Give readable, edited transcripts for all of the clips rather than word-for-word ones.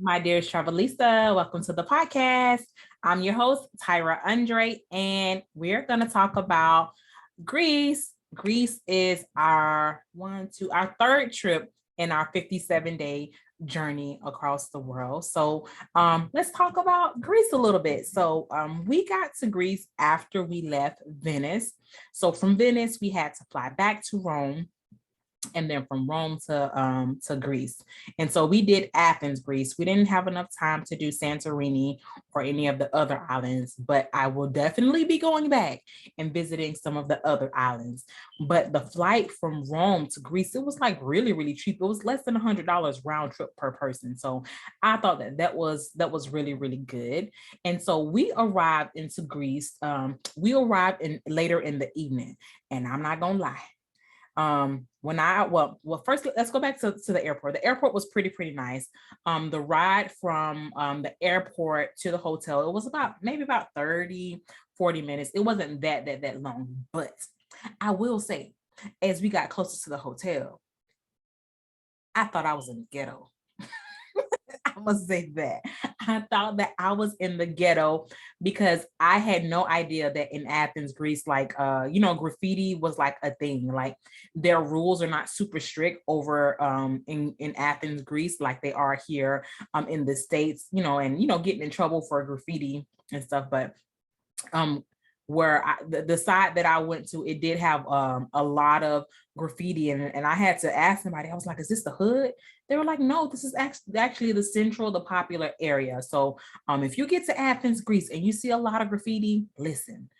My dearest Travelista, welcome to the podcast. I'm your host, Tyra Andre, and we're going to talk about Greece. Greece is our third trip in our 57-day journey across the world. So let's talk about Greece a little bit. So we got to Greece after we left Venice. So from Venice, we had to fly back to Rome, and then from Rome to Greece. And so we did Athens, Greece. We didn't have enough time to do Santorini or any of the other islands, but I will definitely be going back and visiting some of the other islands. But the flight from Rome to Greece, it was like really, really cheap. It was less than $100 round trip per person. So I thought that was really, really good. And so we arrived into Greece. We arrived later in the evening, and I'm not gonna lie. First let's go back to the airport. The airport was pretty nice. The ride from the airport to the hotel, it was maybe about 30-40 minutes. It wasn't that long, but I will say, as we got closer to the hotel, I thought I was in the ghetto. I must say that. I thought that I was in the ghetto because I had no idea that in Athens, Greece, graffiti was like a thing. Like their rules are not super strict over in Athens, Greece, like they are here in the States, and getting in trouble for graffiti and stuff. But the side that I went to, it did have a lot of graffiti, and I had to ask somebody. I was like, "Is this the hood?" They were like, "No, this is actually the popular area." So if you get to Athens, Greece, and you see a lot of graffiti, listen,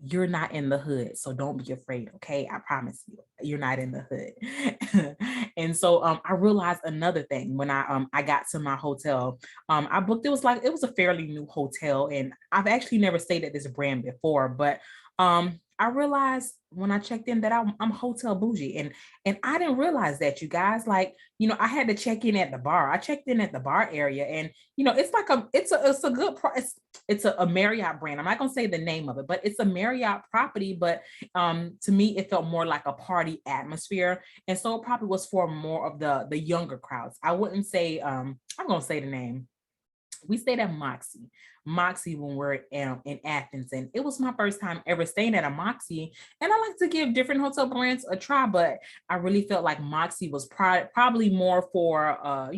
you're not in the hood, so don't be afraid. Okay, I promise you're not in the hood. And so I realized another thing when I got to my hotel. I booked, it was a fairly new hotel, and I've actually never stayed at this brand before, but I realized when I checked in that I'm hotel bougie, and I didn't realize that, you guys. Like, I had to check in at the bar. I checked in at the bar area, and it's a good price. It's a Marriott brand. I'm not gonna say the name of it, but it's a Marriott property. But to me, it felt more like a party atmosphere, and so it probably was for more of the younger crowds. I wouldn't say I'm gonna say the name. We stayed at Moxie when we're in Athens, and it was my first time ever staying at a Moxie. And I like to give different hotel brands a try, but I really felt like Moxie was probably more for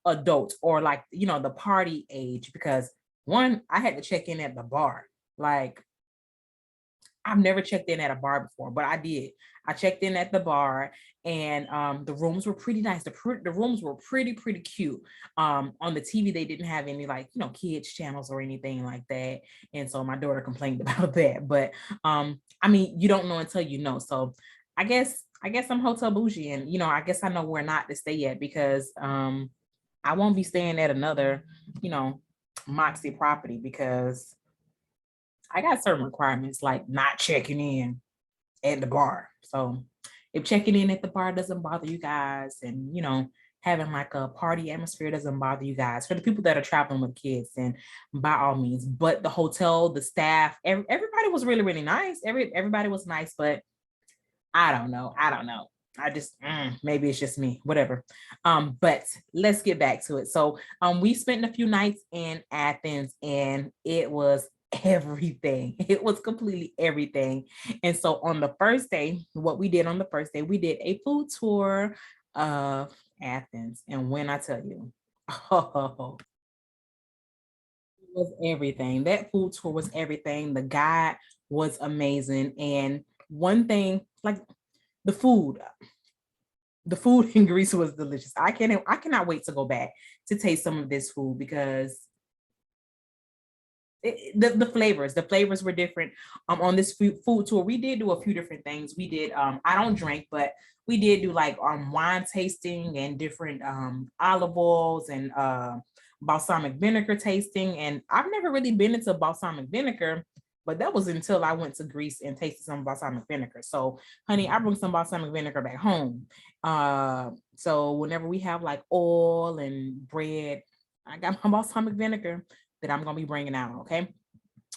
adults, or like the party age, because one, I had to check in at the bar. Like, I've never checked in at a bar before, but I did. I checked in at the bar, and the rooms were pretty nice. The rooms were pretty cute. On the TV, they didn't have any, like, kids channels or anything like that. And so my daughter complained about that. But I mean, you don't know until you know. So I guess I'm hotel bougie, and I guess I know where not to stay at, because I won't be staying at another, Moxie property, because I got certain requirements, like not checking in at the bar. So if checking in at the bar doesn't bother you guys, and having like a party atmosphere doesn't bother you guys, for the people that are traveling with kids, and by all means. But the hotel, the staff, everybody was really nice. Everybody was nice, but I don't know. I just maybe it's just me, whatever. But let's get back to it. So we spent a few nights in Athens, and it was everything. It was completely everything. And so on the first day, what we did on the first day, we did a food tour of Athens. And when I tell you, oh, it was everything. That food tour was everything. The guide was amazing. And one thing, like, the food, the food in Greece was delicious. I cannot wait to go back to taste some of this food, because the flavors were different. On this food tour, we did do a few different things. We did I don't drink, but we did do like wine tasting, and different olive oils, and balsamic vinegar tasting. And I've never really been into balsamic vinegar, but that was until I went to Greece and tasted some balsamic vinegar. So honey, I bring some balsamic vinegar back home. So whenever we have like oil and bread, I got my balsamic vinegar that I'm gonna be bringing out. Okay.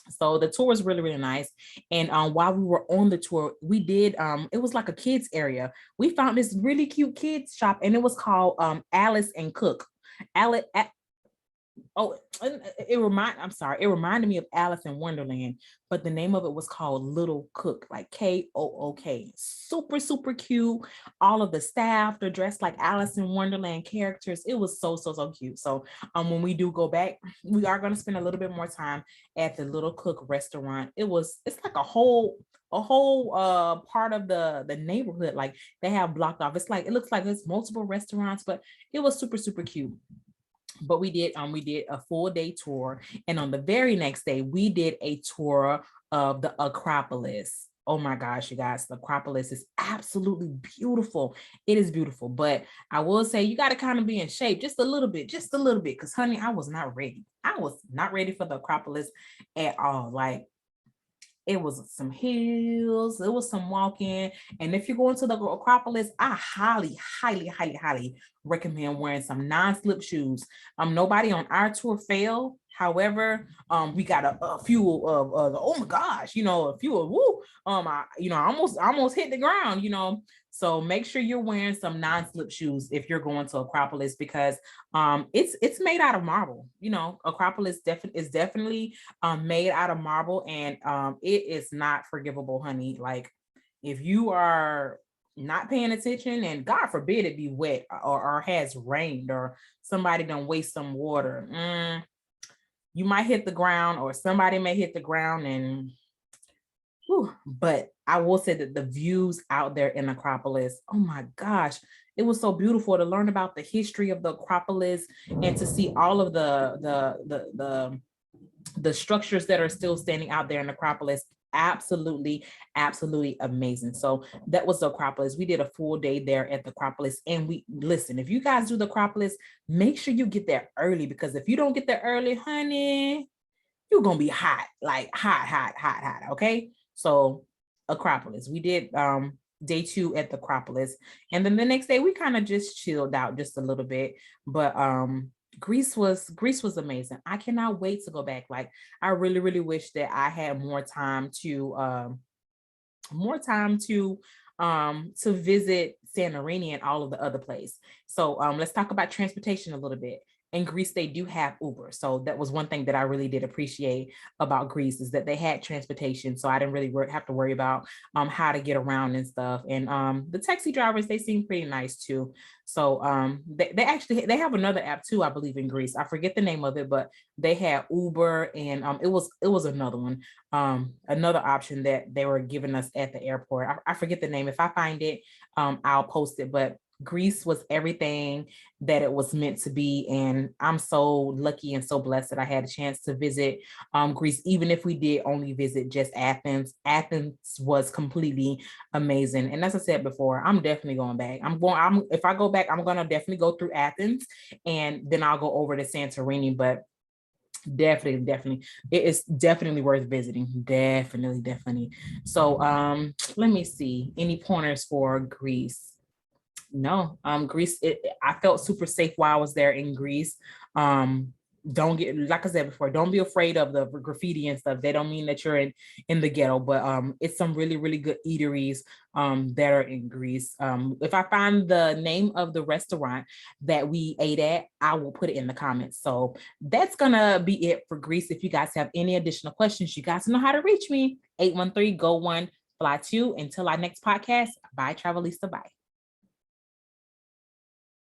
So the tour was really nice. And while we were on the tour, we did it was like a kids area. We found this really cute kids shop, and it was called Alice and Cook. Alice Oh, it reminded me of Alice in Wonderland, but the name of it was called Little Cook, like Kook. Super, super cute. All of the staff, they're dressed like Alice in Wonderland characters. It was so, so, so cute. So when we do go back, we are going to spend a little bit more time at the Little Cook restaurant. It's like a whole part of the neighborhood, like they have blocked off. It looks like there's multiple restaurants, but it was super, super cute. But we did a full day tour, and on the very next day we did a tour of the Acropolis. Oh my gosh, you guys, the Acropolis is absolutely beautiful. It is beautiful, but I will say you got to kind of be in shape just a little bit, because honey, I was not ready. I was not ready for the Acropolis at all. Like, it was some hills, it was some walking. And if you're going to the Acropolis, I highly, highly, highly, highly recommend wearing some non-slip shoes. Nobody on our tour fell. However, we got a few of oh my gosh, a few of I almost hit the ground, So make sure you're wearing some non-slip shoes if you're going to Acropolis, because it's made out of marble. Acropolis is definitely made out of marble, and it is not forgivable, honey. Like, if you are not paying attention, and God forbid it be wet or has rained or somebody done waste some water, you might hit the ground, or somebody may hit the ground, and but I will say that the views out there in Acropolis, oh my gosh, it was so beautiful to learn about the history of the Acropolis and to see all of the structures that are still standing out there in Acropolis. Absolutely, absolutely amazing. So that was the Acropolis. We did a full day there at the Acropolis, and if you guys do the Acropolis, make sure you get there early, because if you don't get there early, honey, you're gonna be hot, like hot, hot, hot, hot. Okay. So Acropolis, we did day 2 at the Acropolis, and then the next day we kind of just chilled out just a little bit. But Greece was amazing. I cannot wait to go back. Like, I really, really wish that I had more time to visit Santorini and all of the other places. So let's talk about transportation a little bit. In Greece, they do have Uber. So that was one thing that I really did appreciate about Greece, is that they had transportation. So I didn't really have to worry about how to get around and stuff. And the taxi drivers, they seem pretty nice too. So they have another app too, I believe, in Greece. I forget the name of it, but they had Uber, and it was another one, another option that they were giving us at the airport. I forget the name. If I find it, I'll post it. But Greece was everything that it was meant to be. And I'm so lucky and so blessed that I had a chance to visit Greece, even if we did only visit just Athens. Athens was completely amazing. And as I said before, I'm definitely going back. If I go back, I'm going to definitely go through Athens, and then I'll go over to Santorini. But definitely, it is definitely worth visiting. Definitely. So let me see, any pointers for Greece? No, Greece, I felt super safe while I was there in Greece. Don't get, like I said before, don't be afraid of the graffiti and stuff. They don't mean that you're in the ghetto, but it's some really, really good eateries that are in Greece. If I find the name of the restaurant that we ate at, I will put it in the comments. So that's gonna be it for Greece. If you guys have any additional questions, you guys know how to reach me. 813-GO1-FLY2. Until our next podcast, bye, Travelista, bye.